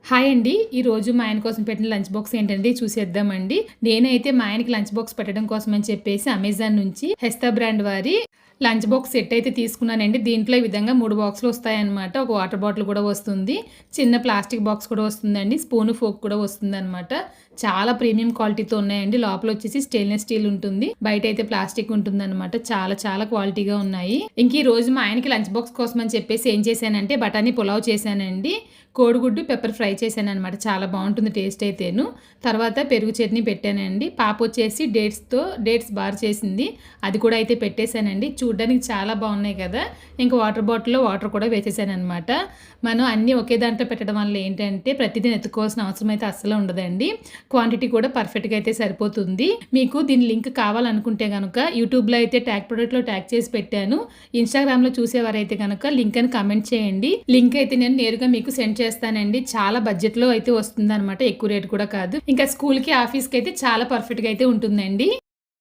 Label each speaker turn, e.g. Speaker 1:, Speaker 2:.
Speaker 1: Hi అండి. ఈరోజు మా ఆయన కోసం పెట్టిన లంచ్ బాక్స్ ఏంటండి చూసేద్దామండి. నేనైతే మా ఆయనకి లంచ్ బాక్స్ పెట్టడం కోసం అని చెప్పేసి అమెజాన్ నుంచి హెస్తా బ్రాండ్ వారి లంచ్ బాక్స్ సెట్ అయితే తీసుకున్నానండి. దీంట్లో ఈ విధంగా 3 బాక్సులు వస్తాయన్నమాట. ఒక వాటర్ బాటిల్ కూడా వస్తుంది. చిన్న ప్లాస్టిక్ బాక్స్ కూడా వస్తుందండి. స్పూను, ఫోర్క్ కూడా వస్తుందన్నమాట. చాలా ప్రీమియం క్వాలిటీతో ఉన్నాయండి. లోపల వచ్చేసి స్టెయిన్లెస్ స్టీల్ ఉంటుంది. బయట అయితే ప్లాస్టిక్ ఉంటుందన్నమాట. చాలా చాలా క్వాలిటీగా ఉన్నాయి. ఇంక ఈ రోజు మా ఆయనకి లంచ్ బాక్స్ కోసం అని చెప్పేసి ఏం చేశానంటే బఠానీ పులావ్ చేశానండి. కోడిగుడ్డు పెప్పర్ ఫ్రై చేశాను అనమాట. చాలా బాగుంటుంది టేస్ట్ అయితేను. తర్వాత పెరుగు చట్నీ పెట్టానండి. పాప వచ్చేసి డేట్స్ బార్ చేసింది. అది కూడా అయితే పెట్టేశానండి. చూడ్డానికి చాలా బాగున్నాయి కదా. ఇంకా వాటర్ బాటిల్లో వాటర్ కూడా వేసేసాను అనమాట. మనం అన్నీ ఒకే దాంట్లో పెట్టడం వల్ల ఏంటంటే ప్రతిదీ ఎత్తుకోవాల్సిన అవసరం అయితే అస్సలు ఉండదండి. క్వాంటిటీ కూడా పర్ఫెక్ట్గా అయితే సరిపోతుంది. మీకు దీని లింక్ కావాలనుకుంటే కనుక యూట్యూబ్లో అయితే ట్యాగ్ ప్రొడక్ట్లో ట్యాగ్ చేసి పెట్టాను. ఇన్స్టాగ్రామ్లో చూసేవారైతే కనుక లింక్ అని కామెంట్ చేయండి. లింక్ అయితే నేను నేరుగా మీకు సెండ్ చేస్తానండి. చాలా బడ్జెట్లో అయితే వస్తుంది అనమాట. ఎక్కువ రేట్ కూడా కాదు. ఇంకా స్కూల్కి ఆఫీస్కి అయితే చాలా పర్ఫెక్ట్గా అయితే ఉంటుందండి.